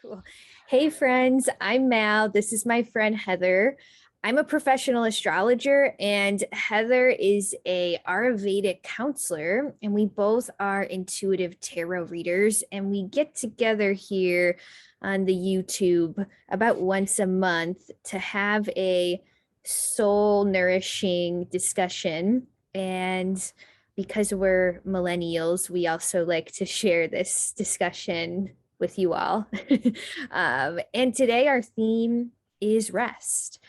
Cool. Hey friends, I'm Mal. This is my friend Heather. I'm a professional astrologer and Heather is a Ayurvedic counselor, and we both are intuitive tarot readers, and we get together here on the YouTube about once a month to have a soul nourishing discussion. And because we're millennials, we also like to share this discussion with you all. And today our theme is rest.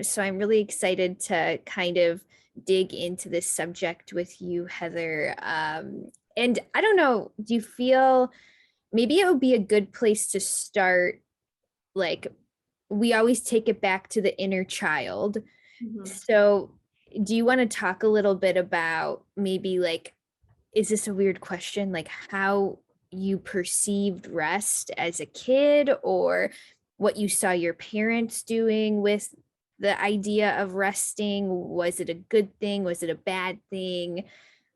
So I'm really excited to kind of dig into this subject with you, Heather. And I don't know, do you feel maybe it would be a good place to start? Like, we always take it back to the inner child. Mhm. So, do you want to talk a little bit about maybe like, is this a weird question? Like how you perceived rest as a kid, or what you saw your parents doing with the idea of resting? Was it a good thing? Was it a bad thing?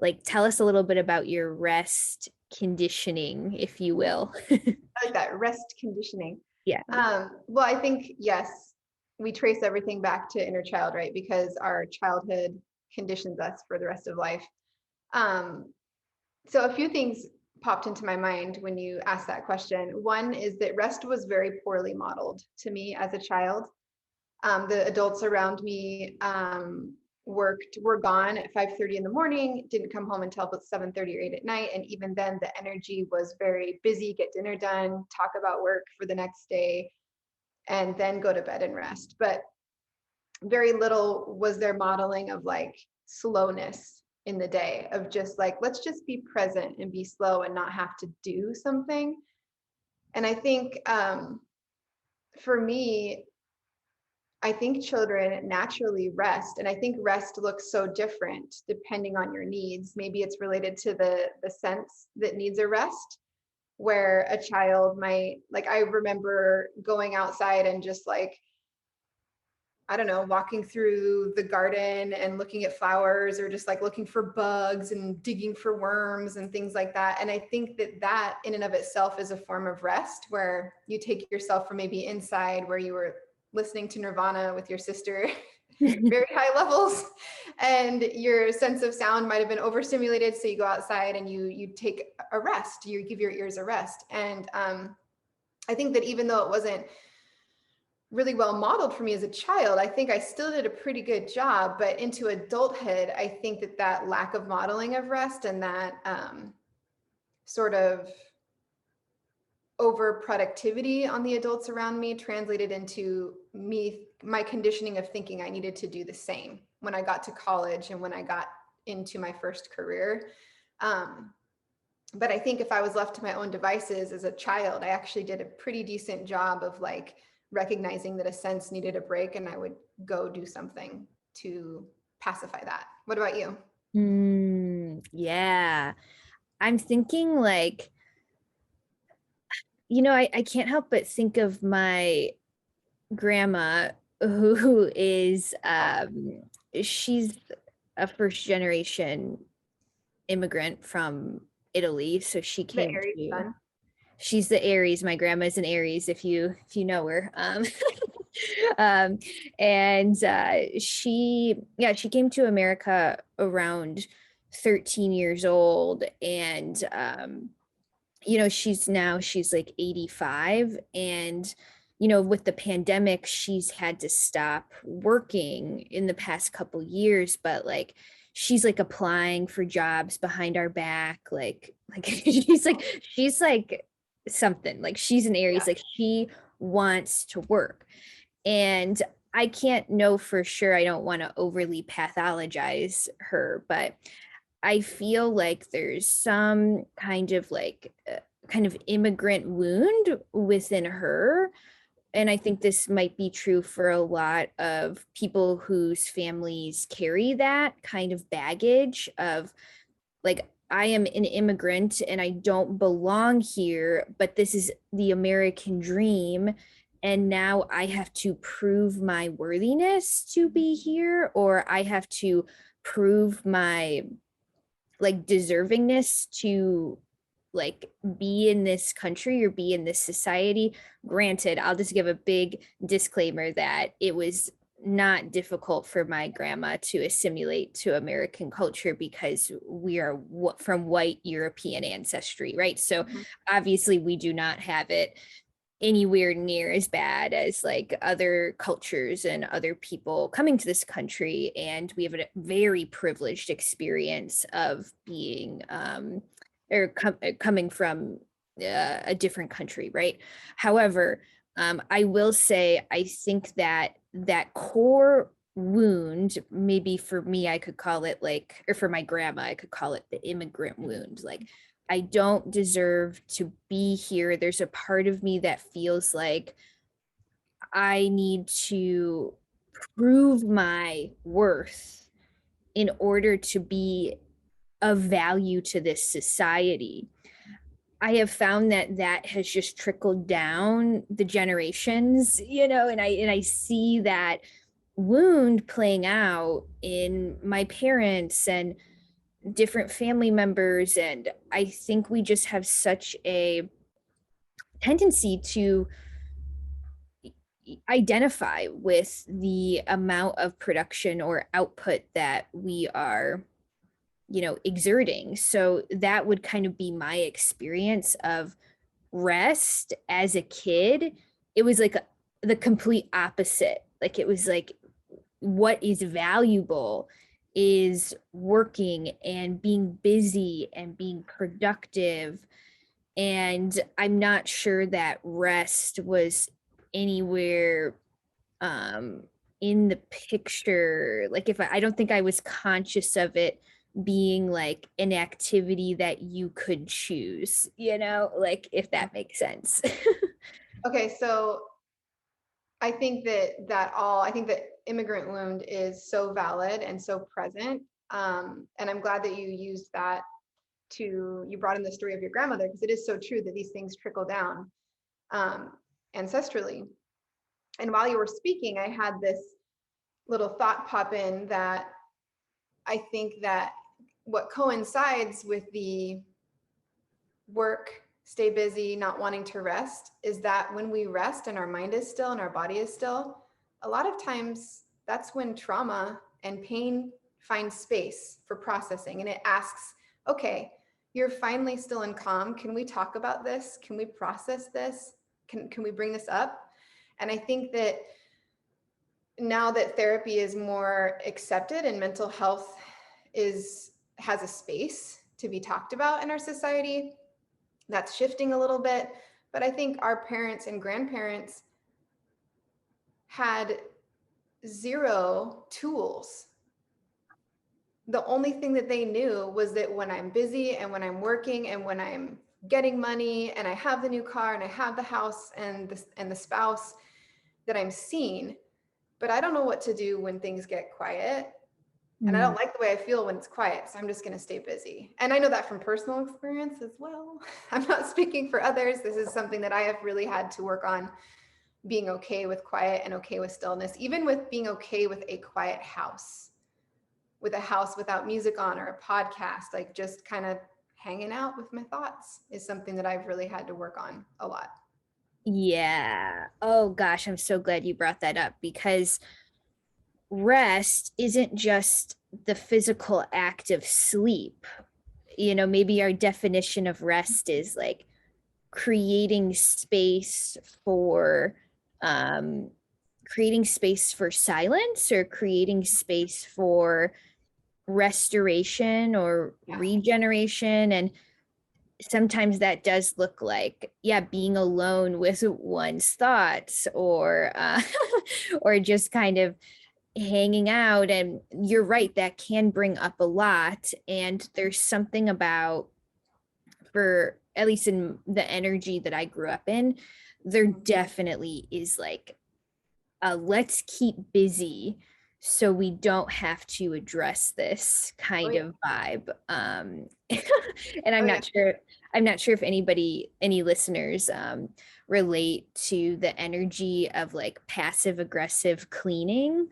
Like, tell us a little bit about your rest conditioning, if you will. I like that rest conditioning. Yeah. Well, I think, yes, we trace everything back to inner child, right? Because our childhood conditions us for the rest of life. Um, so a few things popped into my mind when you asked that question. One is that rest was very poorly modeled to me as a child. The adults around me were gone at 5:30 in the morning, didn't come home until about 7:30 or 8 at night. And even then the energy was very busy, get dinner done, talk about work for the next day, and then go to bed and rest. But very little was there modeling of like slowness in the day, of just like, let's just be present and be slow and not have to do something. And I think for me, I think children naturally rest, and I think rest looks so different depending on your needs. Maybe it's related to the sense that needs a rest, where a child might, like, I remember going outside and just like, I don't know, walking through the garden and looking at flowers, or just like looking for bugs and digging for worms and things like that. And I think that that in and of itself is a form of rest, where you take yourself from maybe inside where you were listening to Nirvana with your sister, very high levels, and your sense of sound might have been overstimulated. So you go outside and you take a rest, you give your ears a rest. And I think that even though it wasn't really well modeled for me as a child, I think I still did a pretty good job. But into adulthood, I think that that lack of modeling of rest and that sort of over productivity on the adults around me translated into me, my conditioning of thinking I needed to do the same when I got to college and when I got into my first career. But I think if I was left to my own devices as a child, I actually did a pretty decent job of like recognizing that a sense needed a break, and I would go do something to pacify that. What about you? Yeah. I'm thinking like, I can't help but think of my grandma who is she's a first generation immigrant from Italy. So she The came Aries to sun. she's the Aries. My grandma's an Aries, if you know her. Um and she came to America around 13 years old, and she's like 85, and with the pandemic she's had to stop working in the past couple years, but like she's like applying for jobs behind our back, like she's like something, like she's an Aries, Yeah. like she wants to work. And I can't know for sure, I don't want to overly pathologize her, but I feel like there's some kind of immigrant wound within her. And I think this might be true for a lot of people whose families carry that kind of baggage of like, I am an immigrant and I don't belong here, but this is the American dream. And now I have to prove my worthiness to be here, or I have to prove my like deservingness to like be in this country or be in this society. Granted, I'll just give a big disclaimer that it was not difficult for my grandma to assimilate to American culture because we are from white European ancestry, right? So Mhm. obviously we do not have it anywhere near as bad as like other cultures and other people coming to this country, and we have a very privileged experience of being coming from a different country, right? However, I will say I think that that core wound, maybe for me I could call it like, or for my grandma I could call it the immigrant wound. Like, I don't deserve to be here. There's a part of me that feels like I need to prove my worth in order to be of value to this society. I have found that that has just trickled down the generations, and I see that wound playing out in my parents and different family members. And I think we just have such a tendency to identify with the amount of production or output that we are exerting. So that would kind of be my experience of rest as a kid. It was like the complete opposite. Like, it was like what is valuable is working and being busy and being productive. And I'm not sure that rest was anywhere um in the picture. Like, if I don't think I was conscious of it being like an activity that you could choose, like, if that makes sense. Okay, so I think that immigrant wound is so valid and so present. And I'm glad that you used that you brought in the story of your grandmother, because it is so true that these things trickle down um, ancestrally. And while you were speaking, I had this little thought pop in that I think that what coincides with the work, stay busy, not wanting to rest, is that when we rest and our mind is still and our body is still, a lot of times that's when trauma and pain find space for processing. And it asks, okay, you're finally still in calm. Can we talk about this? Can we process this? Can we bring this up? And I think that now that therapy is more accepted and mental health has a space to be talked about in our society, that's shifting a little bit. But I think our parents and grandparents had zero tools. The only thing that they knew was that when I'm busy and when I'm working and when I'm getting money and I have the new car and I have the house and the spouse, that I'm seen. But I don't know what to do when things get quiet. And I don't like the way I feel when it's quiet. So I'm just going to stay busy. And I know that from personal experience as well. I'm not speaking for others. This is something that I have really had to work on, being okay with quiet and okay with stillness, even with being okay with a quiet house, with a house without music on or a podcast, like just kind of hanging out with my thoughts is something that I've really had to work on a lot. Yeah. Oh gosh, I'm so glad you brought that up, because rest isn't just the physical act of sleep. Maybe our definition of rest is like creating space for um creating space for silence, or creating space for restoration or Yeah. regeneration. And sometimes that does look like, yeah, being alone with one's thoughts, or or just kind of hanging out. And you're right, that can bring up a lot. And there's something about, for at least in the energy that I grew up in, there definitely is like let's keep busy so we don't have to address this Oh kind yeah. of vibe. And Oh yeah. I'm not sure if any listeners relate to the energy of like passive aggressive cleaning.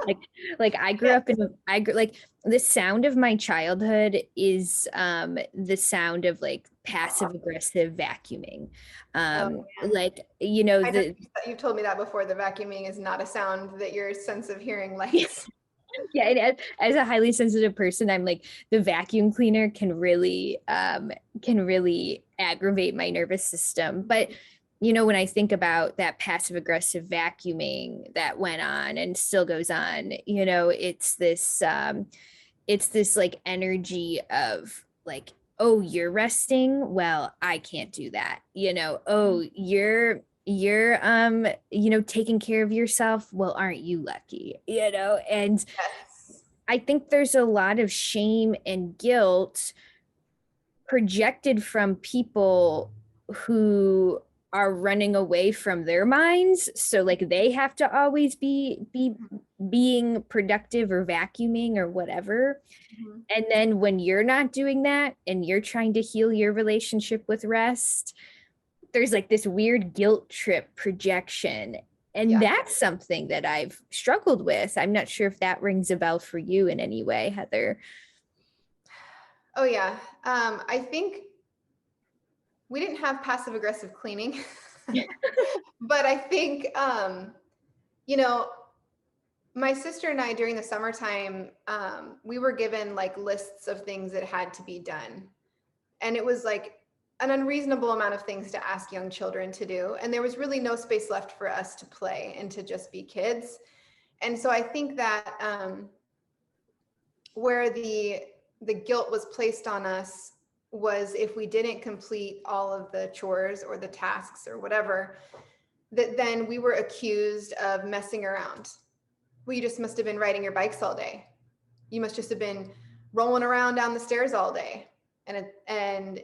like like I grew Yes. up in like the sound of my childhood is the sound of like passive aggressive vacuuming. Oh man. Like you know I know the you've told me that before. The vacuuming is not a sound that your sense of hearing likes. yeah, and as a highly sensitive person, I'm like the vacuum cleaner can really aggravate my nervous system. But you know, when I think about that passive aggressive vacuuming that went on and still goes on, you know, it's this like energy of like, oh, you're resting, well, I can't do that, you know. Oh, you're you know, taking care of yourself, well, aren't you lucky, you know. And Yes. I think there's a lot of shame and guilt projected from people who are running away from their minds, so like they have to always be being productive or vacuuming or whatever. Mhm. And then when you're not doing that and you're trying to heal your relationship with rest, there's like this weird guilt trip projection. And Yeah. that's something that I've struggled with. I'm not sure if that rings a bell for you in any way, Heather. Oh yeah. I think we didn't have passive aggressive cleaning, but I think, you know, my sister and I during the summertime, we were given like lists of things that had to be done. And it was like an unreasonable amount of things to ask young children to do. And there was really no space left for us to play and to just be kids. And so I think that where the guilt was placed on us was if we didn't complete all of the chores or the tasks or whatever, that then we were accused of messing around. Well, you just must have been riding your bikes all day. You must just have been rolling around down the stairs all day. And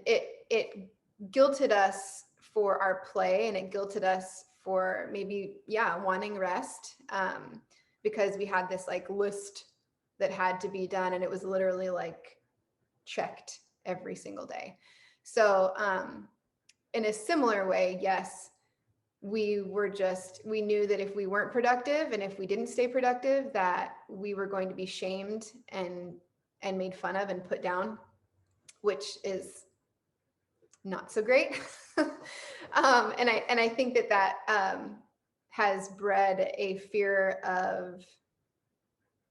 it guilted us for our play, and it guilted us for maybe, yeah, wanting rest, because we had this like list that had to be done, and it was literally like checked every single day. So in a similar way, yes, we knew that if we weren't productive and if we didn't stay productive, that we were going to be shamed and made fun of and put down, which is not so great. And I think that has bred a fear of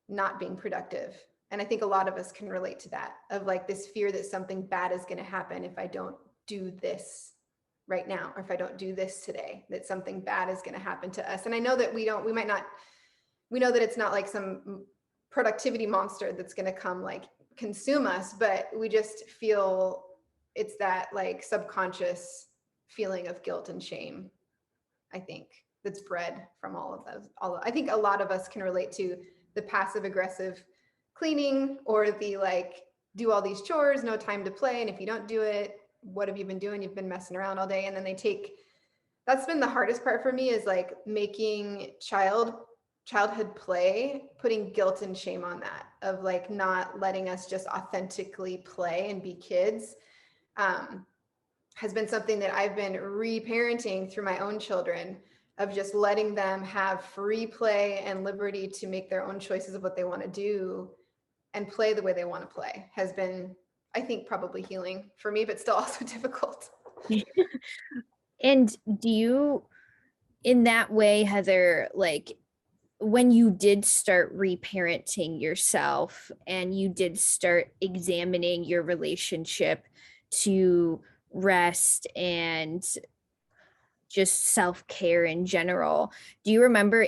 not being productive. And I think a lot of us can relate to that, of like this fear that something bad is going to happen if I don't do this right now, or if I don't do this today, that something bad is going to happen to us. And I know that we know that it's not like some productivity monster that's going to come like consume us, but we just feel it's that like subconscious feeling of guilt and shame, I think, that's bred from all of those. I think a lot of us can relate to the passive aggressive cleaning, or the like, do all these chores, no time to play. And if you don't do it, what have you been doing? You've been messing around all day. And then that's been the hardest part for me, is like making childhood play, putting guilt and shame on that, of like not letting us just authentically play and be kids, has been something that I've been reparenting through my own children, of just letting them have free play and liberty to make their own choices of what they want to do and play the way they want to play, has been, I think, probably healing for me, but still also difficult. And do you, in that way, Heather, like when you did start reparenting yourself and you did start examining your relationship to rest and just self-care in general, do you remember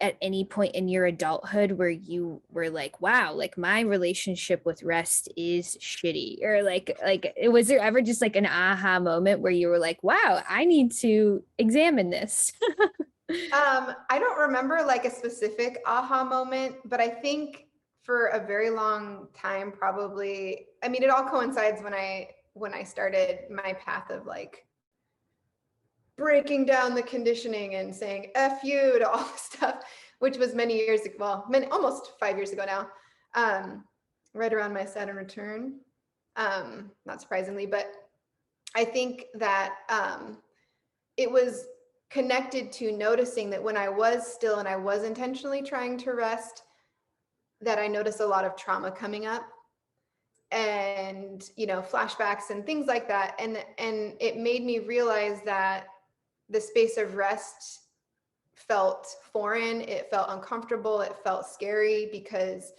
at any point in your adulthood where you were like, wow, like my relationship with rest is shitty, or like was there ever just like an aha moment where you were like, wow, I need to examine this? I don't remember like a specific aha moment, but I think for a very long time, probably, I mean, it all coincides when I started my path of like breaking down the conditioning and saying F you to all the stuff, which was many years ago, well, almost 5 years ago now, right around my Saturn return, not surprisingly. But I think that it was connected to noticing that when I was still and I was intentionally trying to rest, that I noticed a lot of trauma coming up, and flashbacks and things like that, and it made me realize that the space of rest felt foreign, it felt uncomfortable, it felt scary, because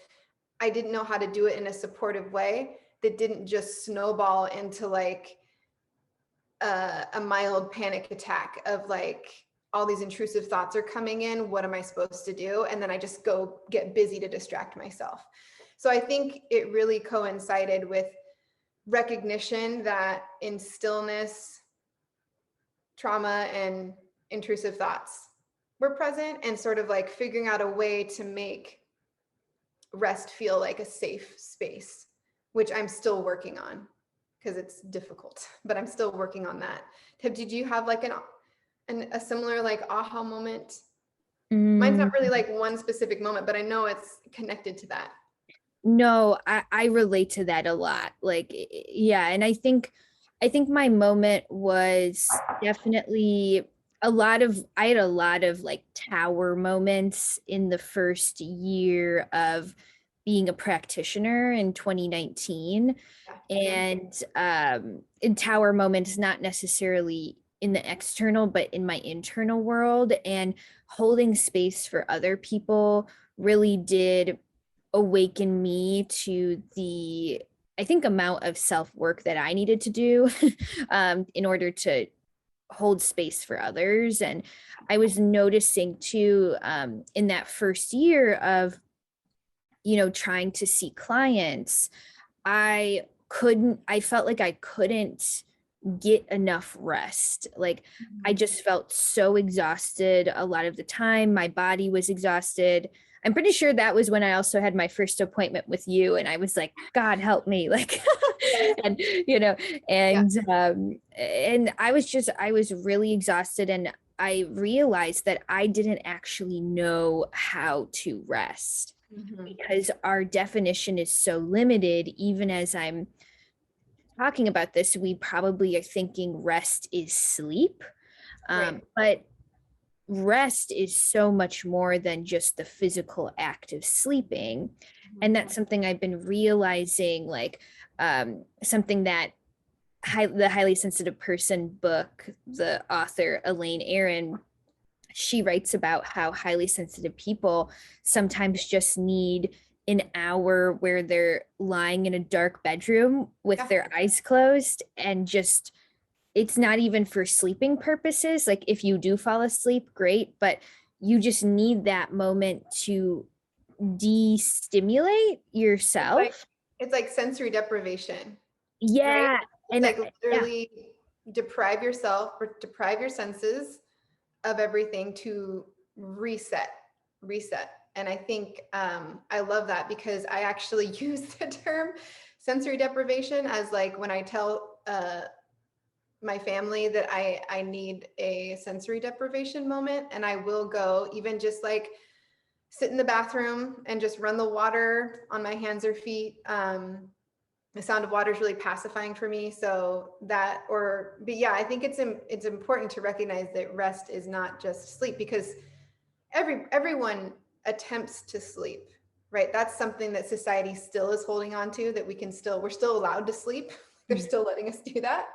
I didn't know how to do it in a supportive way that didn't just snowball into like a mild panic attack of like, all these intrusive thoughts are coming in, what am I supposed to do? And then I just go get busy to distract myself. So I think it really coincided with recognition that in stillness, trauma and intrusive thoughts were present, and sort of like figuring out a way to make rest feel like a safe space, which I'm still working on because it's difficult, but I'm still working on that. Did you have like a similar like aha moment? Mine's not really like one specific moment, but I know it's connected to that. No, I relate to that a lot. Like, yeah. And I think my moment was definitely I had a lot of like tower moments in the first year of being a practitioner in 2019. Yeah. In tower moments, not necessarily in the external, but in my internal world, and holding space for other people really did awaken me to the, I think, amount of self work that I needed to do in order to hold space for others. And I was noticing too, in that first year of, trying to see clients, I felt like I couldn't get enough rest. Like, I just felt so exhausted a lot of the time. My body was exhausted. I'm pretty sure that was when I also had my first appointment with you, and I was like, God help me. Like, and, Yeah. and I was really exhausted, and I realized that I didn't actually know how to rest because our definition is so limited. Even as I'm talking about this, we probably are thinking rest is sleep. Right. But rest is so much more than just the physical act of sleeping. And that's something I've been realizing, like, something that the Highly Sensitive Person book, the author Elaine Aron, she writes about how highly sensitive people sometimes just need an hour where they're lying in a dark bedroom with Yeah. their eyes closed, and just, it's not even for sleeping purposes. Like, if you do fall asleep, great, but you just need that moment to de-stimulate It's like yourself. it's like sensory deprivation, right? Yeah. It's And like yeah. literally deprive yourself or deprive your senses of everything to reset. And I think I love that, because I actually use the term sensory deprivation as like when I tell my family that I need a sensory deprivation moment, and I will go even just like sit in the bathroom and just run the water on my hands or feet. The sound of water is really pacifying for me. So that, but yeah, I think it's important to recognize that rest is not just sleep, because everyone attempts to sleep, right? That's something that society still is holding on to, that we're still allowed to sleep. They're still letting us do that.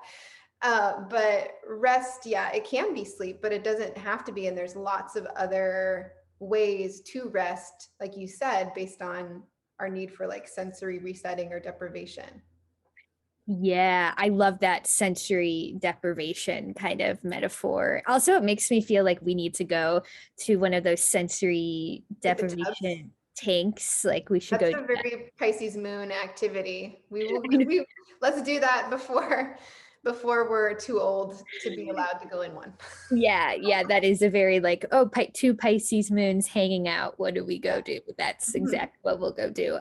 But rest, yeah, it can be sleep, but it doesn't have to be. And there's lots of other ways to rest, like you said, based on our need for like sensory resetting or deprivation. Yeah, I love that sensory deprivation kind of metaphor. Also, it makes me feel like we need to go to one of those sensory Hit the tubs. deprivation tanks. Like, we should That's go a do that. very Pisces moon activity. I know. Let's do that before we're too old to be allowed to go in one. Yeah, yeah, that is a very like, oh, two Pisces moons hanging out. What do we go do? That's Mhm. exactly what we'll go do.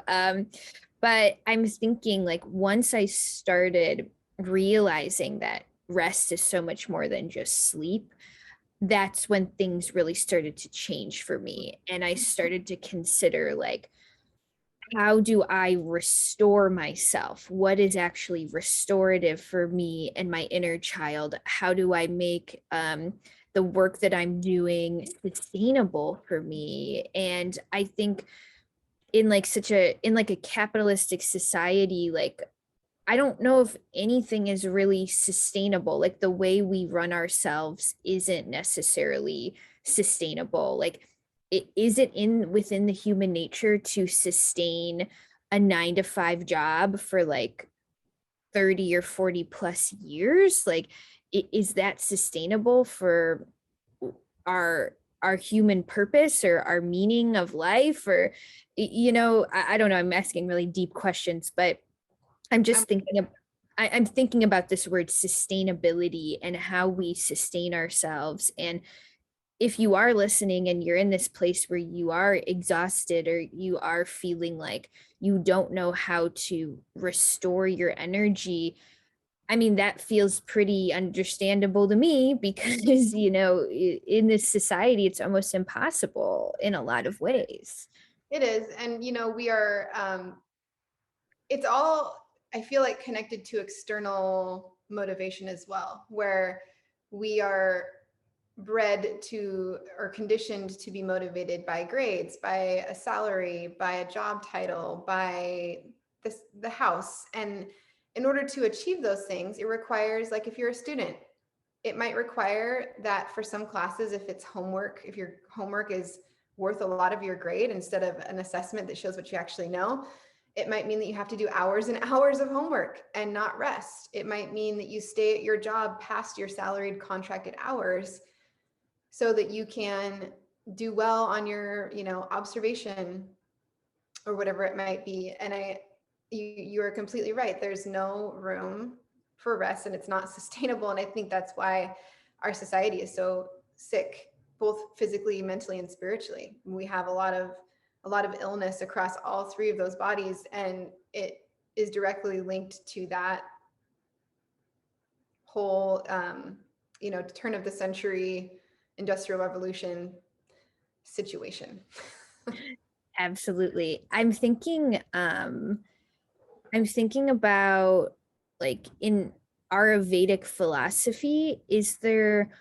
But I'm thinking, like, once I started realizing that rest is so much more than just sleep, that's when things really started to change for me. And I started to consider, like, how do I restore myself? What is actually restorative for me and my inner child? How do I make the work that I'm doing sustainable for me? And I think in like in like a capitalistic society, like I don't know if anything is really sustainable. Like the way we run ourselves isn't necessarily sustainable. Like is it in within the human nature to sustain a 9 to 5 job for like 30 or 40 plus years? Like is that sustainable for our human purpose or our meaning of life? Or I don't know, I'm asking really deep questions, but I'm I'm just thinking of I'm thinking about this word sustainability and how we sustain ourselves. And if you are listening and you're in this place where you are exhausted or you are feeling like you don't know how to restore your energy, I mean, that feels pretty understandable to me because, in this society, it's almost impossible in a lot of ways. It is. And, we are, it's all, I feel like, connected to external motivation as well, where we are bred to or conditioned to be motivated by grades, by a salary, by a job title, by the house. And in order to achieve those things, it requires, like if you're a student, it might require that for some classes, if it's homework, if your homework is worth a lot of your grade instead of an assessment that shows what you actually know, it might mean that you have to do hours and hours of homework and not rest. It might mean that you stay at your job past your salaried contracted hours so that you can do well on your, observation or whatever it might be. And you are completely right. There's no room for rest and it's not sustainable. And I think that's why our society is so sick, both physically, mentally, and spiritually. We have a lot of illness across all three of those bodies, and it is directly linked to that whole turn of the century industrial revolution situation. Absolutely. I'm thinking about like in Ayurvedic philosophy, is there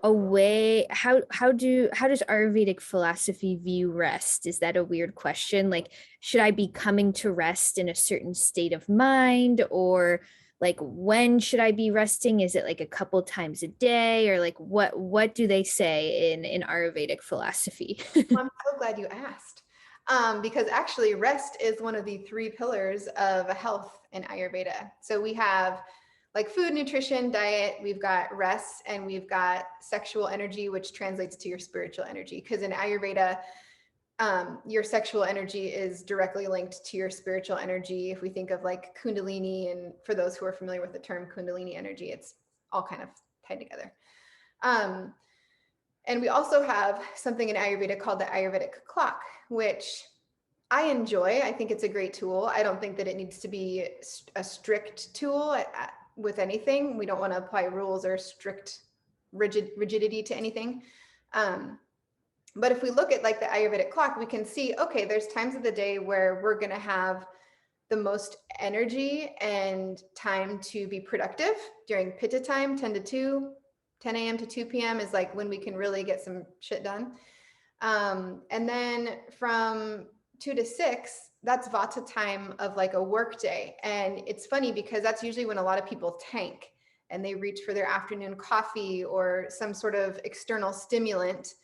a way how does Ayurvedic philosophy view rest? Is that a weird question? Like, should I be coming to rest in a certain state of mind, or like when should I be resting? Is it like a couple times a day, or like what do they say in Ayurvedic philosophy? Well, I'm so glad you asked, because actually rest is one of the three pillars of health in Ayurveda. So we have like food, nutrition, diet, we've got rest, and we've got sexual energy, which translates to your spiritual energy. Because in Ayurveda, your sexual energy is directly linked to your spiritual energy. If we think of like Kundalini, and for those who are familiar with the term Kundalini energy, it's all kind of tied together. And we also have something in Ayurveda called the Ayurvedic clock, which I enjoy. I think it's a great tool. I don't think that it needs to be a strict tool with anything. We don't want to apply rules or strict rigidity to anything. But if we look at like the Ayurvedic clock, we can see, okay, there's times of the day where we're going to have the most energy and time to be productive during Pitta time, 10 to 2, 10 a.m. to 2 p.m. is like when we can really get some shit done. And then from 2 to 6, that's Vata time of like a work day. And it's funny because that's usually when a lot of people tank and they reach for their afternoon coffee or some sort of external stimulant,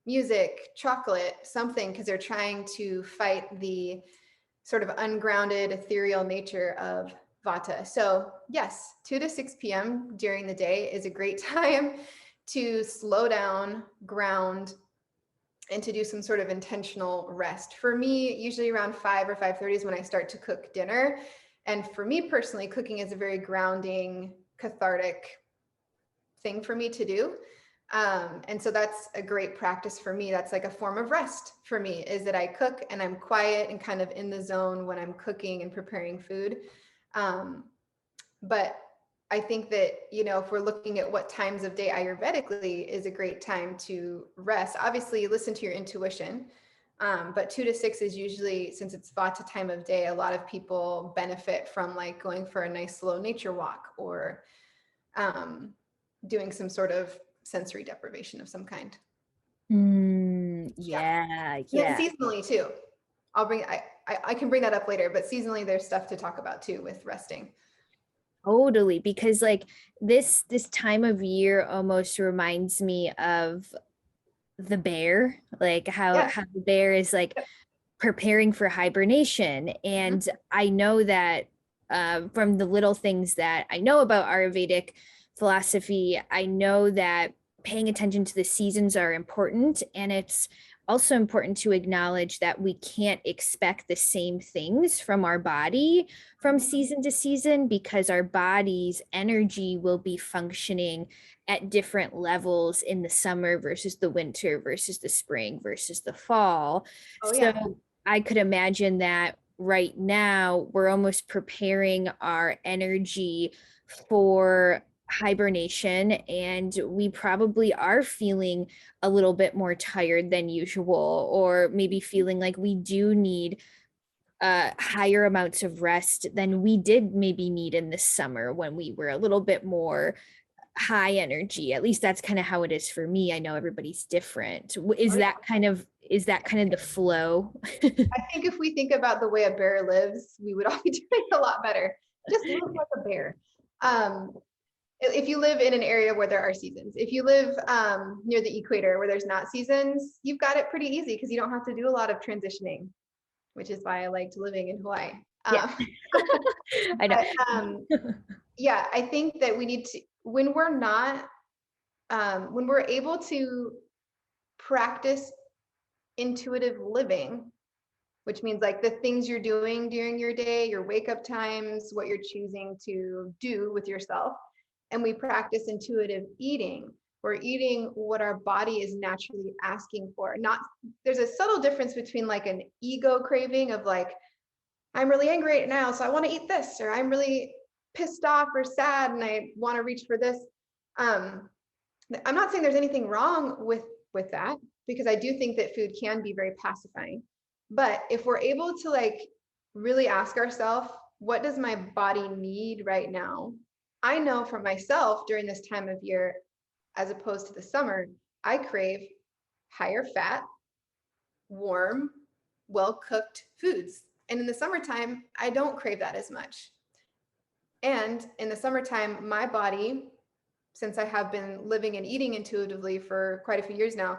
music, chocolate, something, because they're trying to fight the sort of ungrounded, ethereal nature of Vata. So yes, 2 to 6 p.m. during the day is a great time to slow down, ground, and to do some sort of intentional rest. For me, usually around 5 or 5:30 is when I start to cook dinner. And for me personally, cooking is a very grounding, cathartic thing for me to do. And so that's a great practice for me. That's like a form of rest for me, is that I cook and I'm quiet and kind of in the zone when I'm cooking and preparing food. But I think that, if we're looking at what times of day Ayurvedically is a great time to rest, obviously listen to your intuition. But 2 to 6 is usually, since it's Vata time of day, a lot of people benefit from like going for a nice slow nature walk or doing some sort of sensory deprivation of some kind. Mm, Yeah. yeah, And it's yeah. seasonally too. I can bring that up later, but seasonally there's stuff to talk about too with resting. Totally, because like this time of year almost reminds me of the bear, like how Yes. how the bear is like Yep. preparing for hibernation. Mhm. And I know that from the little things that I know about Ayurvedic philosophy, I know that paying attention to the seasons are important. And it's also important to acknowledge that we can't expect the same things from our body from season to season, because our body's energy will be functioning at different levels in the summer versus the winter versus the spring versus the fall. Oh yeah. So I could imagine that right now we're almost preparing our energy for hibernation, and we probably are feeling a little bit more tired than usual, or maybe feeling like we do need higher amounts of rest than we did maybe need in the summer when we were a little bit more high energy. At least that's kind of how it is for me. I know everybody's different. Oh yeah. Is that kind of the flow? I think if we think about the way a bear lives, we would all be doing a lot better. Just live like a bear. Um, if you live in an area where there are seasons, if you live near the equator where there's not seasons, you've got it pretty easy because you don't have to do a lot of transitioning, which is why I liked living in Hawaii. Yeah, I know. But yeah, I think that we need to, when we're not, when we're able to practice intuitive living, which means like the things you're doing during your day, your wake up times, what you're choosing to do with yourself. And we practice intuitive eating. We're eating what our body is naturally asking for. Not, there's a subtle difference between like an ego craving of like, I'm really angry right now, so I want to eat this, or I'm really pissed off or sad and I want to reach for this. Um, I'm not saying there's anything wrong with that, because I do think that food can be very pacifying. But if we're able to like really ask ourselves, what does my body need right now? I know for myself during this time of year, as opposed to the summer, I crave higher fat, warm, well cooked foods. And in the summertime, I don't crave that as much. And in the summertime, my body, since I have been living and eating intuitively for quite a few years now,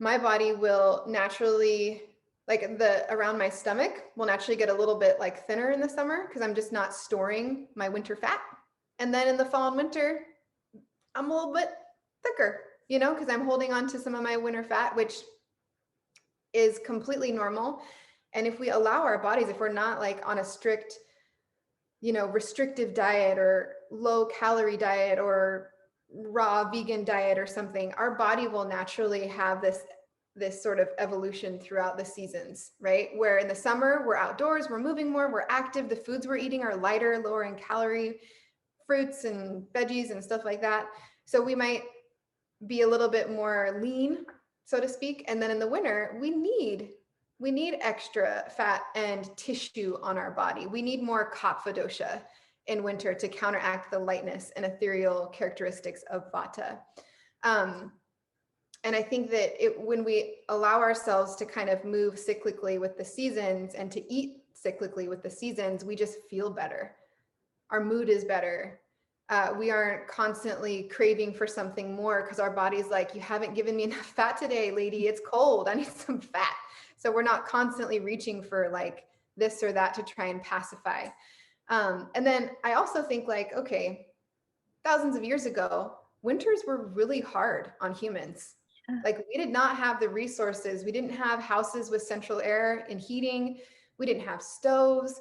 my body will naturally, like the around my stomach will naturally get a little bit like thinner in the summer because I'm just not storing my winter fat. And then in the fall and winter, I'm a little bit thicker, because I'm holding on to some of my winter fat, which is completely normal. And if we allow our bodies, if we're not like on a strict, restrictive diet or low calorie diet or raw vegan diet or something, our body will naturally have this sort of evolution throughout the seasons, right? Where in the summer, we're outdoors, we're moving more, we're active, the foods we're eating are lighter, lower in calorie, fruits and veggies and stuff like that. So we might be a little bit more lean, so to speak. And then in the winter, we need extra fat and tissue on our body. We need more kapha dosha in winter to counteract the lightness and ethereal characteristics of vata. And I think that when we allow ourselves to kind of move cyclically with the seasons and to eat cyclically with the seasons, we just feel better. Our mood is better. We aren't constantly craving for something more because our body's like, you haven't given me enough fat today, lady. It's cold. I need some fat. So we're not constantly reaching for like this or that to try and pacify. And then I also think like, okay, thousands of years ago, winters were really hard on humans. Like we did not have the resources. We didn't have houses with central air and heating. We didn't have stoves.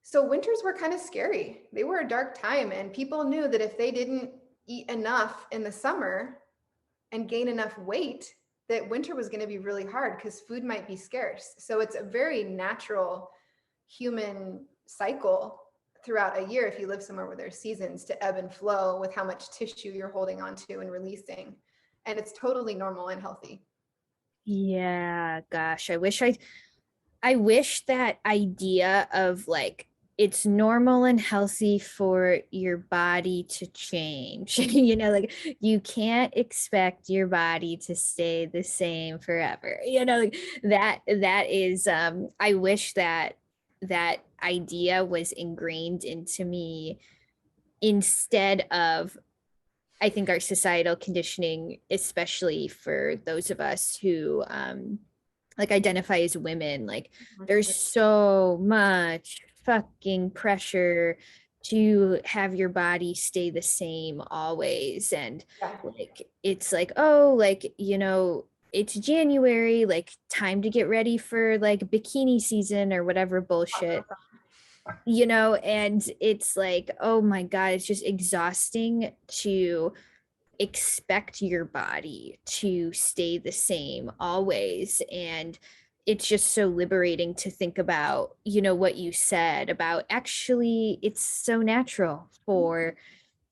So winters were kind of scary. They were a dark time, and people knew that if they didn't eat enough in the summer and gain enough weight, that winter was going to be really hard because food might be scarce. So it's a very natural human cycle throughout a year, if you live somewhere where there's seasons, to ebb and flow with how much tissue you're holding onto and releasing. And it's totally normal and healthy. Yeah, gosh, I wish that idea of like it's normal and healthy for your body to change. You know, like you can't expect your body to stay the same forever. You know, like that is I wish that that idea was ingrained into me instead of, I think, our societal conditioning, especially for those of us who like identify as women, like there's so much fucking pressure to have your body stay the same always. And Yeah. like it's like, oh, like, you know, it's January, like time to get ready for like bikini season or whatever bullshit, you know. And it's like, oh my God, it's just exhausting to expect your body to stay the same always. And it's just so liberating to think about, you know, what you said about actually it's so natural for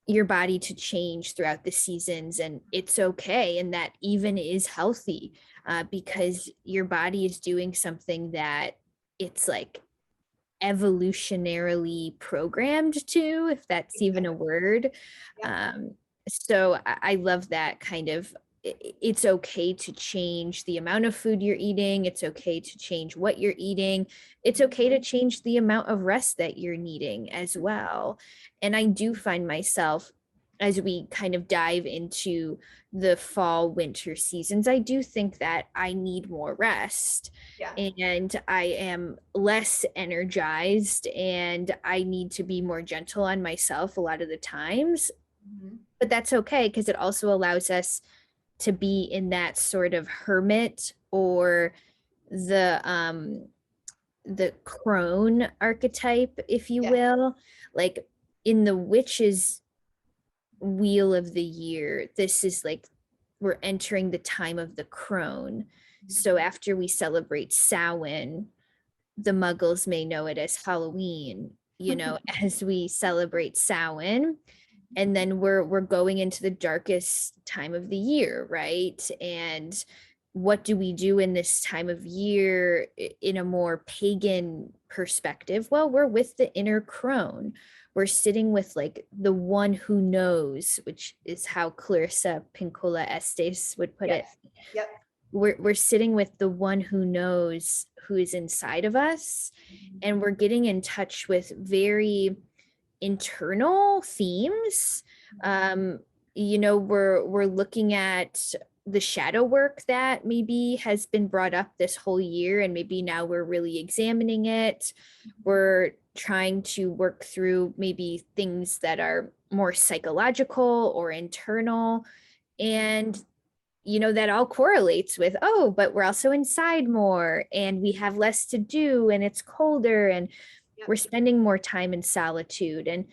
your body to change throughout the seasons, and it's okay, and that even is healthy, because your body is doing something that it's like evolutionarily programmed to, if that's even a word. Yep. Um, so I love that kind of, it's okay to change the amount of food you're eating. It's okay to change what you're eating. It's okay to change the amount of rest that you're needing as well. And I do find myself, as we kind of dive into the fall winter seasons, I do think that I need more rest Yeah. and I am less energized and I need to be more gentle on myself a lot of the times. Mhm. But that's okay because it also allows us to be in that sort of hermit, or the the crone archetype, if you Yes. will. Like in the witch's wheel of the year, this is like we're entering the time of the crone. So after we celebrate Samhain, the Muggles may know it as Halloween, you know, as we celebrate Samhain. And then we're going into the darkest time of the year, right? And what do we do in this time of year in a more pagan perspective? Well, we're with the inner crone. We're sitting with like the one who knows, which is how Clarissa Pinkola Estes would put it. Yes. Yep. We're sitting with the one who knows, who is inside of us, and we're getting in touch with very internal themes. You know, we're looking at the shadow work that maybe has been brought up this whole year, and maybe now we're really examining it. We're trying to work through maybe things that are more psychological or internal. And you know, that all correlates with, oh, but we're also inside more and we have less to do and it's colder and Yep. we're spending more time in solitude. And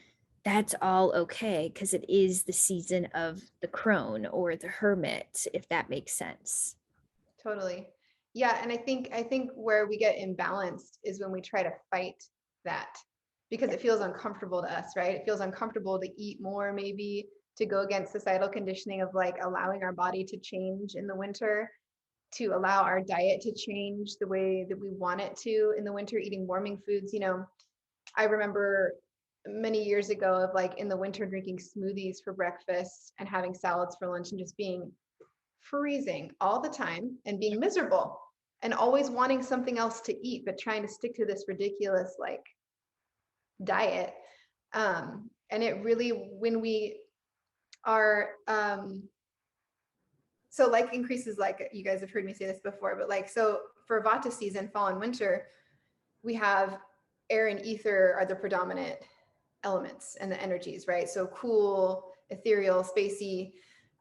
that's all okay because it is the season of the crone or the hermit, if that makes sense. Totally. Yeah, and I think where we get imbalanced is when we try to fight that, because it feels uncomfortable to us, right? It feels uncomfortable to eat more, maybe to go against societal conditioning of like allowing our body to change in the winter, to allow our diet to change the way that we want it to in the winter, eating warming foods. You know, I remember many years ago of like in the winter drinking smoothies for breakfast and having salads for lunch and just being freezing all the time and being miserable and always wanting something else to eat, but trying to stick to this ridiculous like diet. And it really, when we are, so like increases, like you guys have heard me say this before, but like, so for Vata season, fall and winter, we have air and ether are the predominant elements and the energies, right? So cool, ethereal, spacey,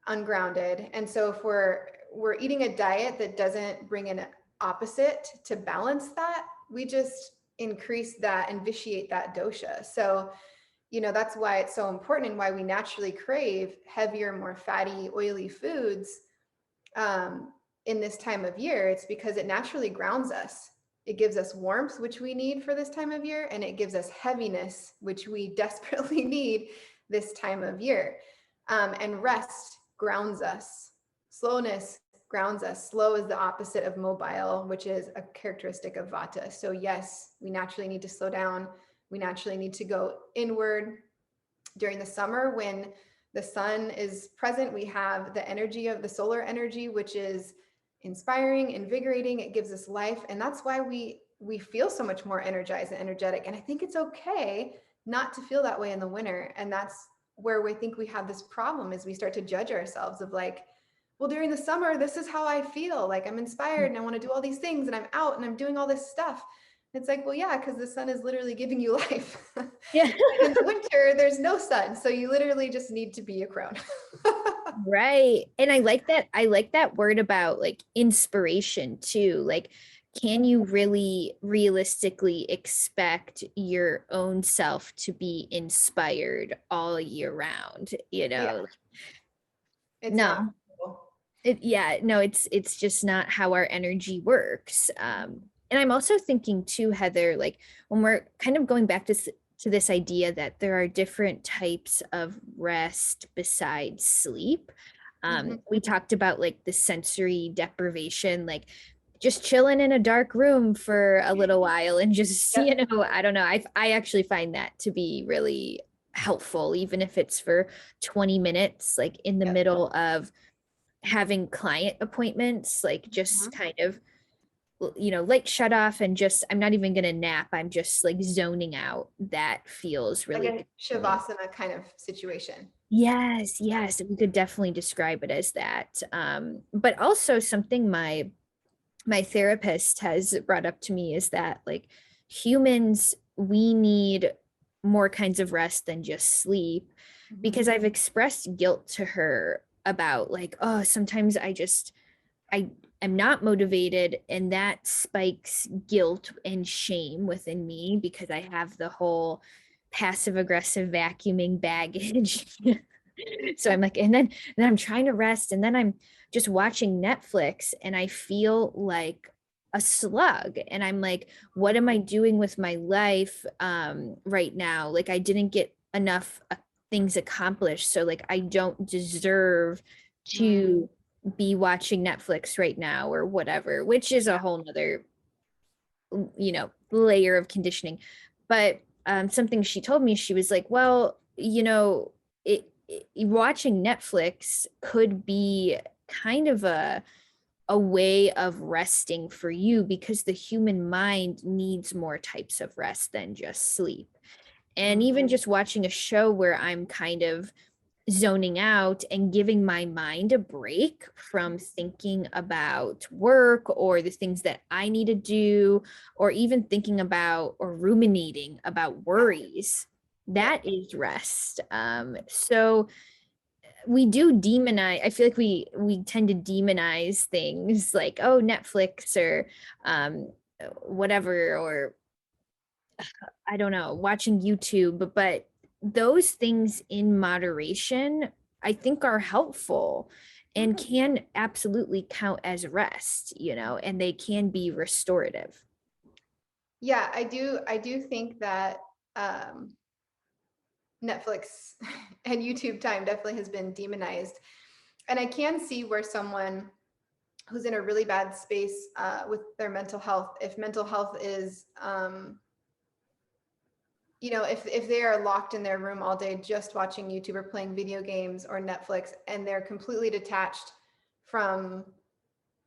ungrounded. And so if we're eating a diet that doesn't bring an opposite to balance that, we just increase that and vitiate that dosha. So, you know, that's why it's so important and why we naturally crave heavier, more fatty, oily foods in this time of year. It's because it naturally grounds us. It gives us warmth, which we need for this time of year, and it gives us heaviness, which we desperately need this time of year. And rest grounds us. Slowness grounds us. Slow is the opposite of mobile, which is a characteristic of Vata. So yes, we naturally need to slow down. We naturally need to go inward. During the summer, when the sun is present, we have the energy of the solar energy, which is inspiring, invigorating. It gives us life. And that's why we feel so much more energized and energetic. And I think it's okay not to feel that way in the winter. And that's where we think we have this problem, is we start to judge ourselves of like, well, during the summer, this is how I feel. Like I'm inspired and I want to do all these things and I'm out and I'm doing all this stuff. It's like, well, yeah, because the sun is literally giving you life. Yeah. In the winter, there's no sun. So you literally just need to be a crone. Right. And I like that. I like that word about like inspiration too. Like, can you really realistically expect your own self to be inspired all year round? You Yeah, know, it's not no, possible. yeah, no, it's just not how our energy works. And I'm also thinking too, Heather, like when we're kind of going back to this idea that there are different types of rest besides sleep. Mhm. We talked about like the sensory deprivation, like just chilling in a dark room for a little while and just, Yep. I don't know. I actually find that to be really helpful, even if it's for 20 minutes, like in the Yep. middle of having client appointments, like just Mhm. kind of, light shut off and just, I'm not even going to nap. I'm just like zoning out. That feels Like really a good to me. shavasana kind of situation. Yes, yes, we could definitely describe it as that. But also something my therapist has brought up to me is that like humans, we need more kinds of rest than just sleep, because Mhm. I've expressed guilt to her about like, oh, sometimes I am not motivated, and that spikes guilt and shame within me because I have the whole passive aggressive vacuuming baggage. So I'm like, and then I'm trying to rest, and then I'm just watching Netflix and I feel like a slug, and I'm like, what am I doing with my life right now? Like I didn't get enough things accomplished, so like I don't deserve Mm. to be watching Netflix right now or whatever, which is a whole nother, layer of conditioning. But something she told me, she was like, well, watching Netflix could be kind of a way of resting for you, because the human mind needs more types of rest than just sleep. And Mm. even just watching a show where I'm kind of zoning out and giving my mind a break from thinking about work or the things that I need to do, or even thinking about or ruminating about worries. Yeah. That is rest. So we do demonize. I feel like we tend to demonize things like, oh, Netflix or whatever, or I don't know, watching YouTube, but those things in moderation, I think are helpful and can absolutely count as rest, and they can be restorative. Yeah, I do think that um Netflix and YouTube time definitely has been demonized. And I can see where someone who's in a really bad space with their mental health, if mental health is, if they are locked in their room all day just watching YouTube or playing video games or Netflix, and they're completely detached from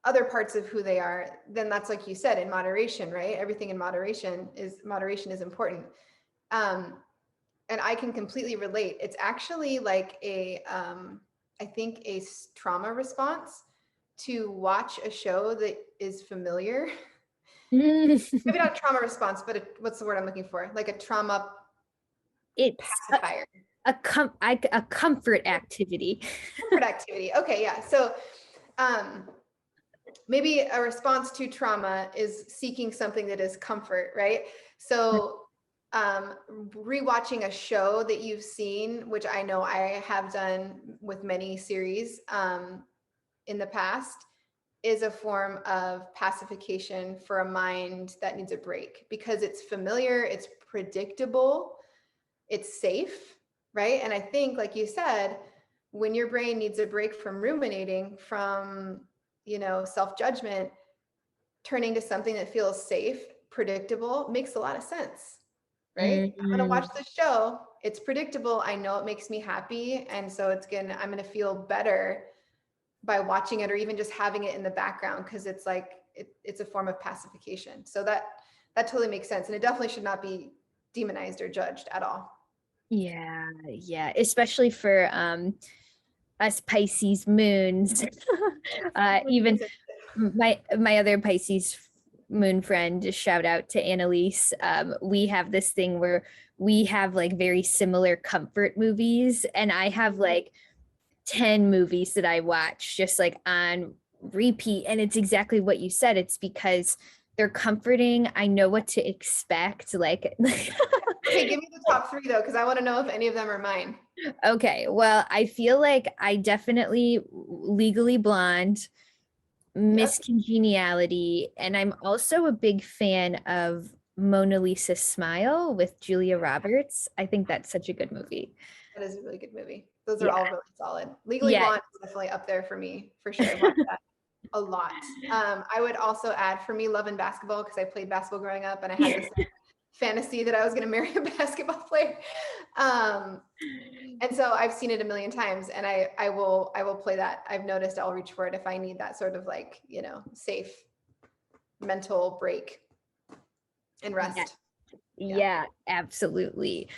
other parts of who they are, then that's, like you said, in moderation, right? Everything in moderation is important. Um, and I can completely relate. It's actually like I think trauma response to watch a show that is familiar. Maybe not a trauma response, but what's the word I'm looking for? Like a trauma It's pacifier. a comfort activity. Comfort activity. Okay, yeah. So um, maybe a response to trauma is seeking something that is comfort, right? So rewatching a show that you've seen, which I know I have done with many series in the past, is a form of pacification for a mind that needs a break, because it's familiar, it's predictable, it's safe, right? And I think, like you said, when your brain needs a break from ruminating, from, self-judgment, turning to something that feels safe, predictable, makes a lot of sense. right? I'm gonna watch Mm, the show. It's predictable. I know it makes me happy. And so I'm gonna feel better by watching it or even just having it in the background because it's like it's a form of pacification. So that totally makes sense. And it definitely should not be demonized or judged at all. yeah, yeah, especially for us Pisces moons. Even my other Pisces moon friend, shout out to Annalise. We have this thing where we have like very similar comfort movies, and I have like 10 movies that I watch just like on repeat. And it's exactly what you said. It's because they're comforting. I know what to expect. Like, Okay, give me the top three though, because I want to know if any of them are mine. okay, well, I feel like I definitely Legally Blonde, Yep, Miss Congeniality, and I'm also a big fan of Mona Lisa Smile with Julia Roberts. I think that's such a good movie. that is a really good movie. Those are Yeah. all really solid. Legally Yeah. Blonde is definitely up there for me, for sure. I've watched that a lot. I would also add for me Love and Basketball because I played basketball growing up and I had this fantasy that I was going to marry a basketball player. Um, and so I've seen it a million times and I will play that. I've noticed I'll reach for it if I need that sort of like, safe mental break and Yeah. rest. Yeah. Yeah, absolutely.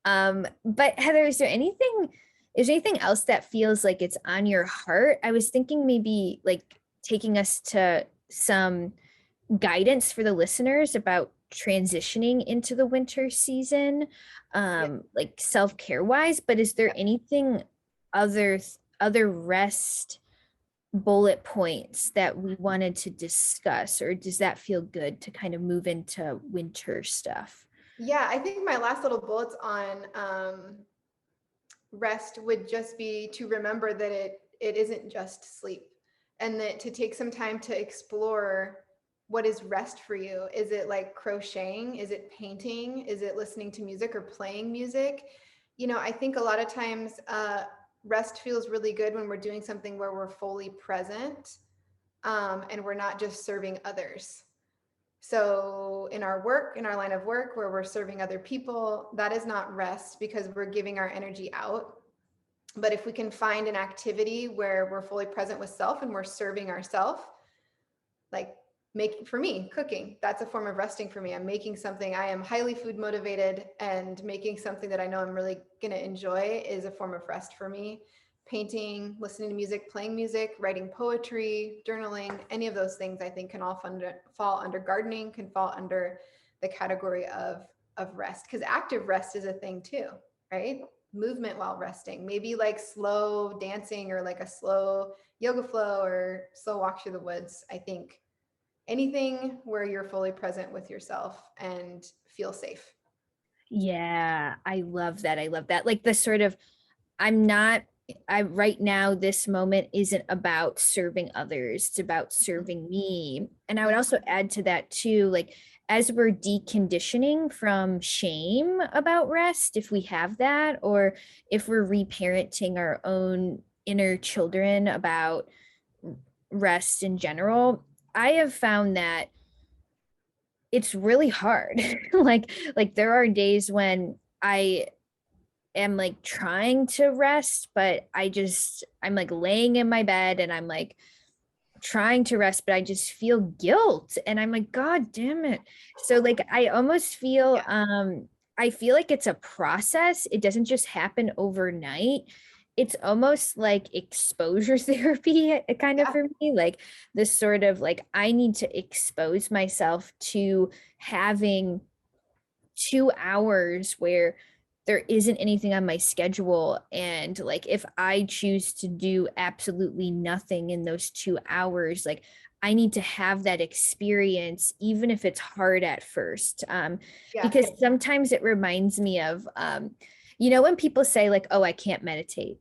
But Heather, is there anything else that feels like it's on your heart? I was thinking maybe like taking us to some guidance for the listeners about transitioning into the winter season, Yeah. like self-care wise, but is there Yeah. anything other other rest bullet points that we wanted to discuss, or does that feel good to kind of move into winter stuff? Yeah, I think my last little bullets on rest would just be to remember that it isn't just sleep and that to take some time to explore what is rest for you. Is it like crocheting? Is it painting? Is it listening to music or playing music? I think a lot of times rest feels really good when we're doing something where we're fully present, and we're not just serving others. So in our work, in our line of work where we're serving other people, that is not rest because we're giving our energy out. But if we can find an activity where we're fully present with self and we're serving ourselves, like making, for me, cooking, that's a form of resting for me. I'm making something, I am highly food motivated, and making something that I know I'm really going to enjoy is a form of rest for me. Painting, listening to music, playing music, writing poetry, journaling, any of those things I think can all fall under gardening, can fall under the category of rest, because active rest is a thing too, right? Movement while resting, maybe like slow dancing or like a slow yoga flow or slow walk through the woods. I think anything where you're fully present with yourself and feel safe. Yeah, I love that. I love that. Like the sort of, I'm not, I right now, this moment isn't about serving others, it's about serving me. And I would also add to that too, like as we're deconditioning from shame about rest, if we have that, or if we're reparenting our own inner children about rest in general, I have found that it's really hard. Like there are days when I am like trying to rest, but I'm like laying in my bed and I'm like trying to rest, but I just feel guilt and I'm like, God damn it. So like Yeah. I feel like it's a process. It doesn't just happen overnight. It's almost like exposure therapy kind of Yeah. for me. Like this sort of like I need to expose myself to having 2 hours where there isn't anything on my schedule. And like, if I choose to do absolutely nothing in those 2 hours, like, I need to have that experience, even if it's hard at first. Yeah. Because sometimes it reminds me of, when people say, like, oh, I can't meditate,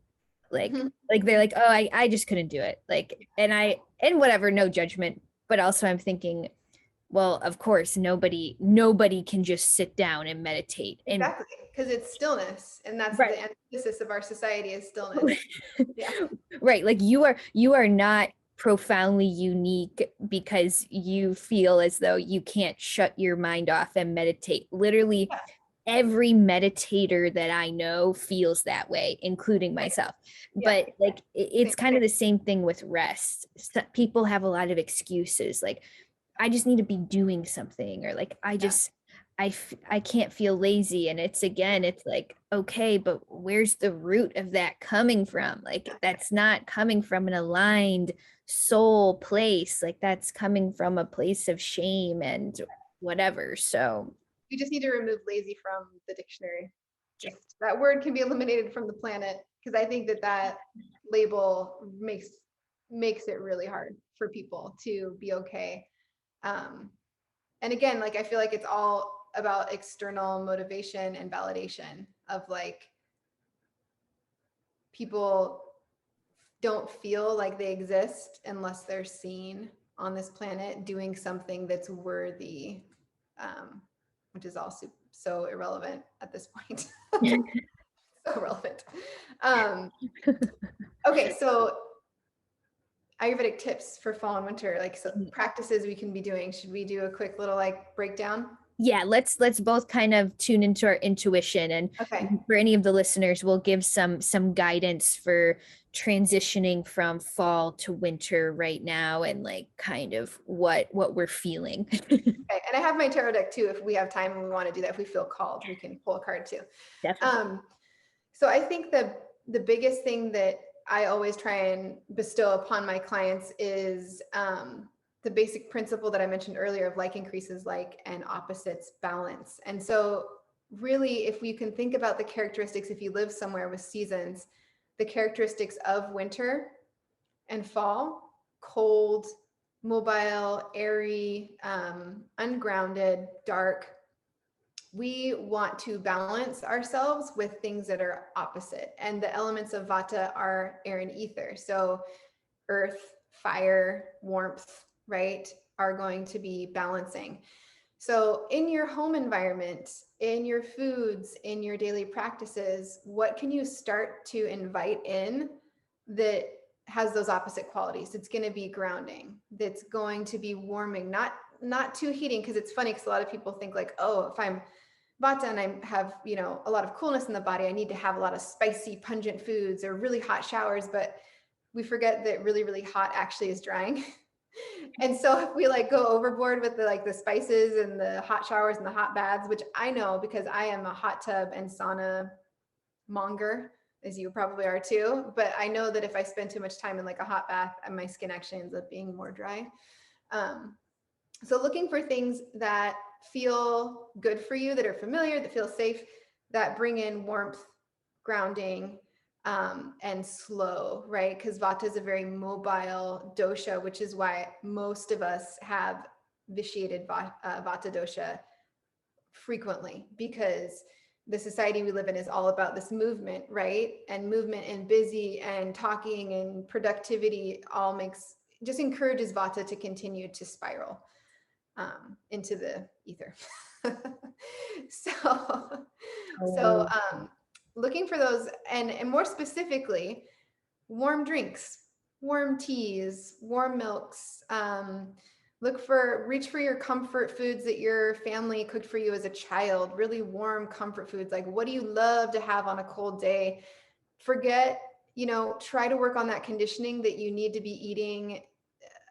Mhm. like they're like, oh, I just couldn't do it. Like, and whatever, no judgment. But also, I'm thinking, well, of course, nobody can just sit down and meditate. And Exactly. Because it's stillness. And that's right. the antithesis of our society is stillness. Yeah. Right, like you are not profoundly unique because you feel as though you can't shut your mind off and meditate. Literally Yeah. every meditator that I know feels that way, including myself. Yeah. But like it's kind of the same thing with rest. People have a lot of excuses, like I just need to be doing something, or like I can't feel lazy. And it's again, it's like, okay, but where's the root of that coming from? Like that's not coming from an aligned soul place. Like that's coming from a place of shame and whatever. So We just need to remove lazy from the dictionary. Just that word can be eliminated from the planet, because I think that that label makes it really hard for people to be okay. And again, like I feel like it's all about external motivation and validation of like people don't feel like they exist unless they're seen on this planet doing something that's worthy, which is all so irrelevant at this point. So irrelevant. Okay, so Ayurvedic tips for fall and winter, like so practices we can be doing. Should we do a quick little like breakdown? yeah, let's both kind of tune into our intuition, and Okay. for any of the listeners, we'll give some guidance for transitioning from fall to winter right now, and like kind of what we're feeling. Okay, and I have my tarot deck too. If we have time and we want to do that, if we feel called, we can pull a card too. Definitely. So I think the biggest thing that I always try and bestow upon my clients is the basic principle that I mentioned earlier of like increases like and opposites balance. And so really, if we can think about the characteristics, if you live somewhere with seasons, the characteristics of winter and fall: cold, mobile, airy, ungrounded, dark. We want to balance ourselves with things that are opposite. And the elements of Vata are air and ether. So earth, fire, warmth, right, are going to be balancing. So in your home environment, in your foods, in your daily practices, what can you start to invite in that has those opposite qualities? It's going to be grounding. That's going to be warming, not too heating. Because it's funny, because a lot of people think like, oh, if I'm Vata and I have, a lot of coolness in the body, I need to have a lot of spicy, pungent foods or really hot showers. But we forget that really, really hot actually is drying. And so if we like go overboard with the spices and the hot showers and the hot baths, which I know because I am a hot tub and sauna monger, as you probably are too. But I know that if I spend too much time in like a hot bath, my skin actually ends up being more dry. So looking for things that feel good for you, that are familiar, that feel safe, that bring in warmth, grounding, and slow, right? Because Vata is a very mobile dosha, which is why most of us have vitiated Vata dosha frequently, because the society we live in is all about this movement, right? And movement and busy and talking and productivity all just encourages Vata to continue to spiral into the ether. so, so looking for those, and more specifically, warm drinks, warm teas, warm milks. Reach for your comfort foods that your family cooked for you as a child, really warm comfort foods. Like, what do you love to have on a cold day? Forget, try to work on that conditioning that you need to be eating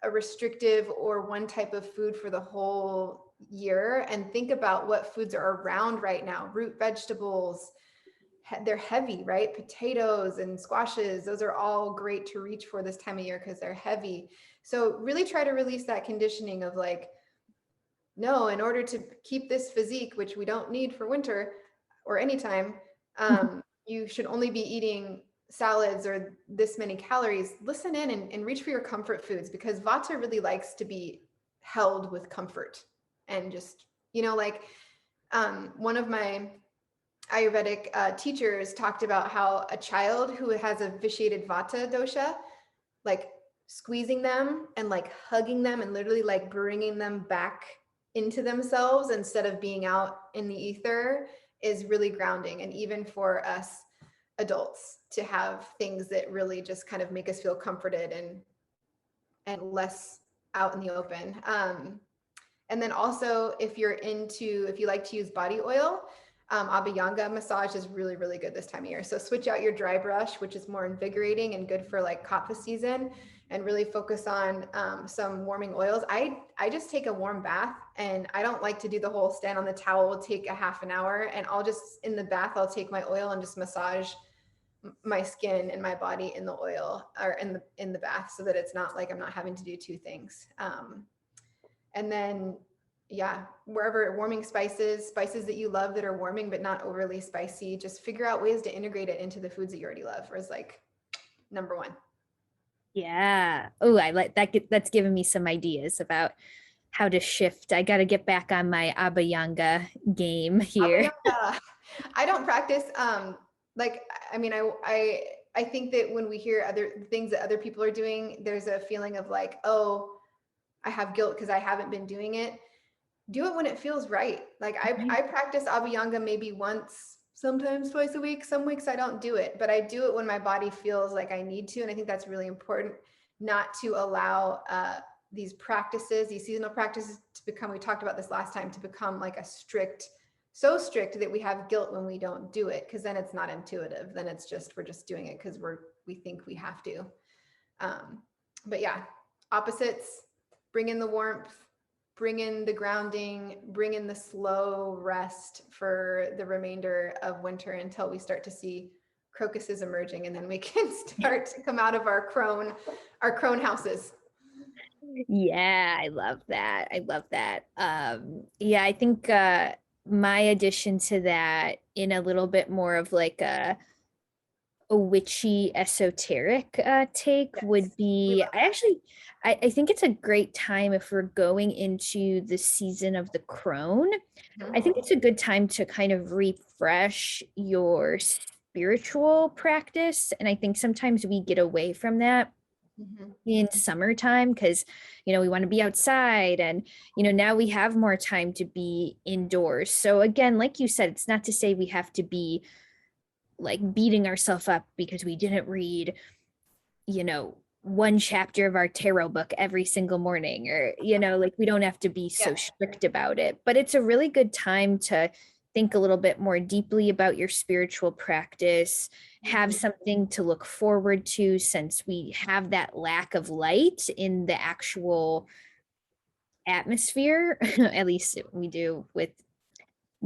a restrictive or one type of food for the whole year, and think about what foods are around right now. Root vegetables, they're heavy, right? Potatoes and squashes, those are all great to reach for this time of year because they're heavy. So really try to release that conditioning of like, no, in order to keep this physique, which we don't need for winter or anytime, you should only be eating salads or this many calories. Listen in and reach for your comfort foods, because Vata really likes to be held with comfort. And just, one of my Ayurvedic teachers talked about how a child who has a vitiated Vata dosha, like squeezing them and like hugging them and literally like bringing them back into themselves instead of being out in the ether, is really grounding. And even for us adults to have things that really just kind of make us feel comforted and less out in the open. And then also, if you like to use body oil, Abhyanga massage is really, really good this time of year. So switch out your dry brush, which is more invigorating and good for like kapha season, and really focus on some warming oils. I just take a warm bath, and I don't like to do the whole stand on the towel. Will take a half an hour, and I'll just in the bath, I'll take my oil and just massage my skin and my body in the oil or in the bath, so that it's not like I'm not having to do two things. And then yeah, wherever warming spices that you love that are warming but not overly spicy, just figure out ways to integrate it into the foods that you already love, is like number one. Yeah. Oh, I like that. That's given me some ideas about how to shift. I got to get back on my Abhyanga game here. I don't practice like, I mean, I think that when we hear other things that other people are doing, there's a feeling of like, oh, I have guilt because I haven't been doing it. Do it when it feels right. Like I practice Abhyanga maybe once, sometimes twice a week. Some weeks I don't do it, but I do it when my body feels like I need to. And I think that's really important, not to allow these practices, these seasonal practices to become, we talked about this last time, to become like so strict that we have guilt when we don't do it. Cause then it's not intuitive. Then it's just, we're just doing it because we think we have to. But yeah, opposites, bring in the warmth, bring in the grounding, bring in the slow rest for the remainder of winter until we start to see crocuses emerging, and then we can start to come out of our crone houses. Yeah, I love that. I love that. Yeah, I think my addition to that, in a little bit more of like a witchy esoteric take, Yes, would be, I think it's a great time if we're going into the season of the crone. I think it's a good time to kind of refresh your spiritual practice. And I think sometimes we get away from that in summertime because, we want to be outside, and, now we have more time to be indoors. So again, like you said, it's not to say we have to be like beating ourselves up because we didn't read, one chapter of our tarot book every single morning, or, like we don't have to be so strict about it. But it's a really good time to think a little bit more deeply about your spiritual practice, have something to look forward to, since we have that lack of light in the actual atmosphere. At least we do with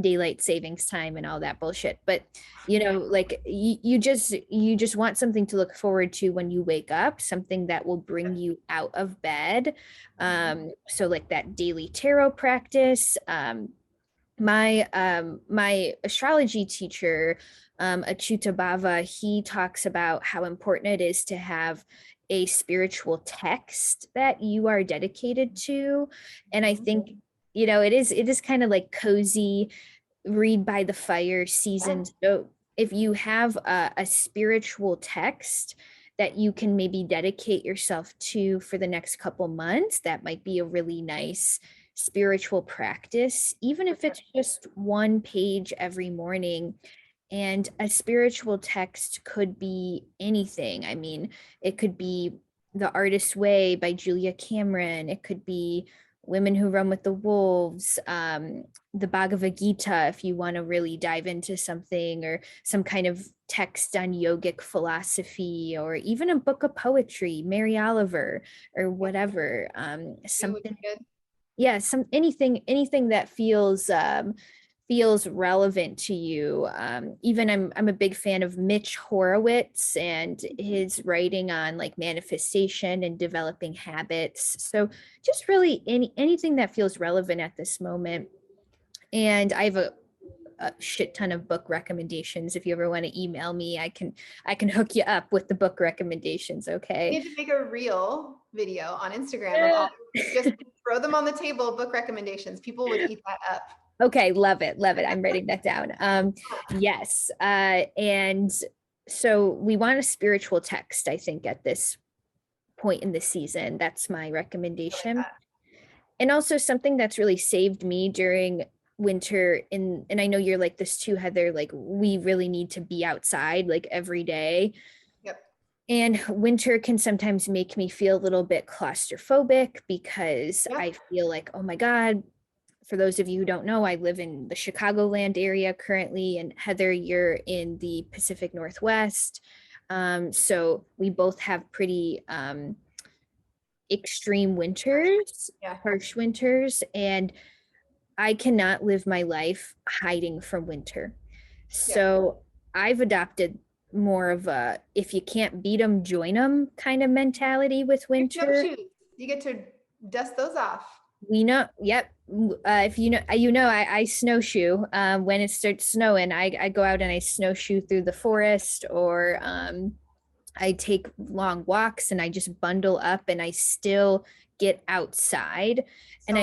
daylight savings time and all that bullshit. But like you just want something to look forward to when you wake up, something that will bring you out of bed. So like that daily tarot practice. My astrology teacher, Achyuta Bhava, he talks about how important it is to have a spiritual text that you are dedicated to. And I think, it is kind of like cozy read by the fire season. So if you have a spiritual text that you can maybe dedicate yourself to for the next couple months, that might be a really nice spiritual practice, even if it's just one page every morning. And a spiritual text could be anything. I mean, it could be The Artist's Way by Julia Cameron. It could be Women Who Run with the Wolves, the Bhagavad Gita, if you want to really dive into something, or some kind of text on yogic philosophy, or even a book of poetry, Mary Oliver, or whatever. Something, yeah, anything that feels relevant to you. Even I'm a big fan of Mitch Horowitz and his writing on like manifestation and developing habits. So just really anything that feels relevant at this moment. And I have a shit ton of book recommendations. If you ever want to email me, I can hook you up with the book recommendations. Okay. You need to make a reel video on Instagram of all, just throw them on the table, book recommendations. People would eat that up. Okay, love it. I'm writing that down. Yes. And so we want a spiritual text, I think, at this point in the season. That's my recommendation. And also something that's really saved me during winter, and I know you're like this too, Heather, like we really need to be outside like every day. Yep. And winter can sometimes make me feel a little bit claustrophobic because I feel like, oh my God, for those of you who don't know, I live in the Chicagoland area currently, and Heather, you're in the Pacific Northwest. So we both have pretty extreme winters, Yeah. harsh winters, and I cannot live my life hiding from winter. Yeah. So I've adopted more of a if you can't beat them, join them kind of mentality with Your winter. snowshoes, you get to dust those off. We know, yep. If I snowshoe. When it starts snowing, I go out and I snowshoe through the forest, or I take long walks and I just bundle up and I still get outside. And So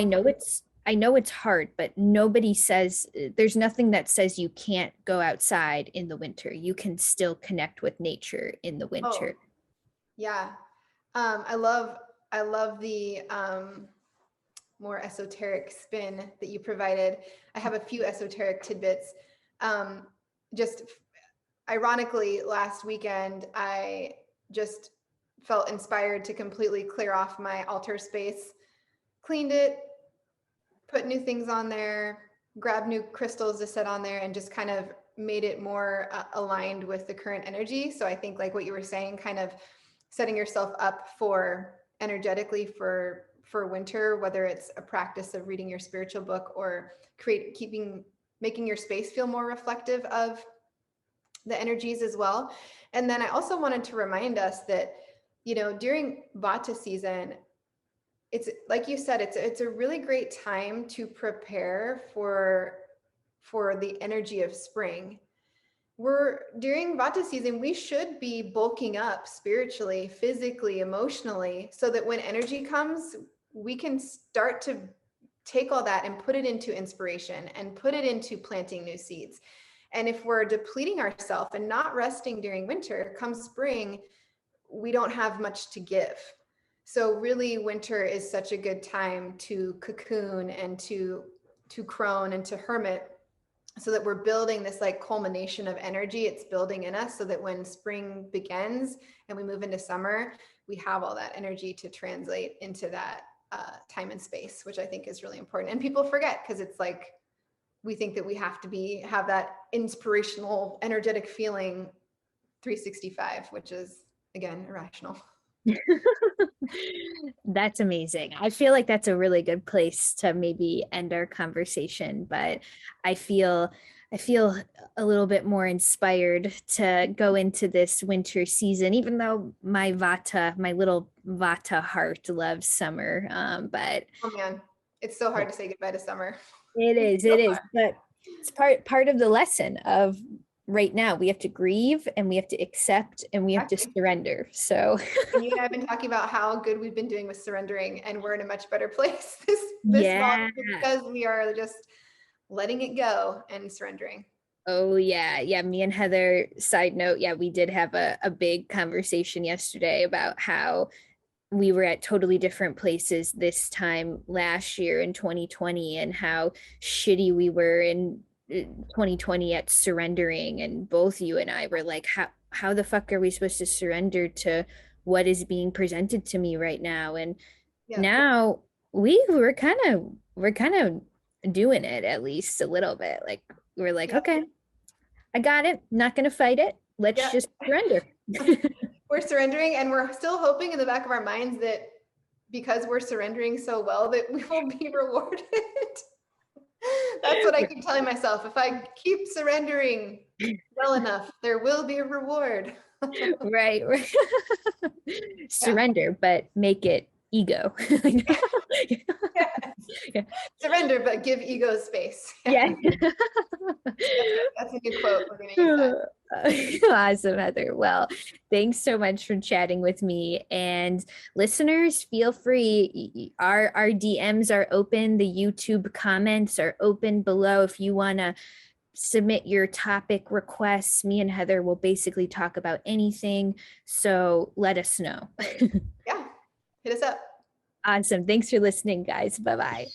I know it's hard, but nobody says there's nothing that says you can't go outside in the winter. You can still connect with nature in the winter. Oh, yeah. I love the more esoteric spin that you provided. I have a few esoteric tidbits. Just ironically, last weekend, I just felt inspired to completely clear off my altar space, cleaned it, put new things on there, grabbed new crystals to set on there, and just kind of made it more aligned with the current energy. So I think like what you were saying, kind of setting yourself up for energetically for winter, whether it's a practice of reading your spiritual book or making your space feel more reflective of the energies as well. And then I also wanted to remind us that, during Vata season, it's like you said, it's a really great time to prepare for the energy of spring. We're during Vata season, we should be bulking up spiritually, physically, emotionally, so that when energy comes, we can start to take all that and put it into inspiration and put it into planting new seeds. And if we're depleting ourselves and not resting during winter, come spring, we don't have much to give. So really, winter is such a good time to cocoon and to crone and to hermit, so that we're building this like culmination of energy. It's building in us so that when spring begins and we move into summer, we have all that energy to translate into that time and space, which I think is really important. And people forget, because it's like, we think that we have to have that inspirational, energetic feeling 365, which is again, irrational. That's amazing. I feel like that's a really good place to maybe end our conversation, but I feel a little bit more inspired to go into this winter season, even though my little Vata heart loves summer. But Oh man, it's so hard to say goodbye to summer. it is, but it's part of the lesson of right now. We have to grieve and we have to accept and we have to surrender. So and you and I have been talking about how good we've been doing with surrendering, and we're in a much better place this yeah. month, because we are just letting it go and surrendering. Oh yeah. Me and Heather, side note, yeah, we did have a big conversation yesterday about how we were at totally different places this time last year in 2020, and how shitty we were in 2020 at surrendering. And both you and I were like, how the fuck are we supposed to surrender to what is being presented to me right now? And now we're kind of doing it, at least a little bit. Like we're like, okay, I got it. Not gonna fight it. Let's just surrender. We're surrendering, and we're still hoping in the back of our minds that because we're surrendering so well that we will be rewarded. That's what I keep telling myself. If I keep surrendering well enough, there will be a reward. Right. Surrender, but make it ego. Yeah. Surrender, but give ego space. Yeah. That's a good quote. We're going to use that. Awesome, Heather. Well, thanks so much for chatting with me. And listeners, feel free. Our DMs are open. The YouTube comments are open below. If you want to submit your topic requests, me and Heather will basically talk about anything. So let us know. Yeah. Hit us up. Awesome. Thanks for listening, guys. Bye-bye.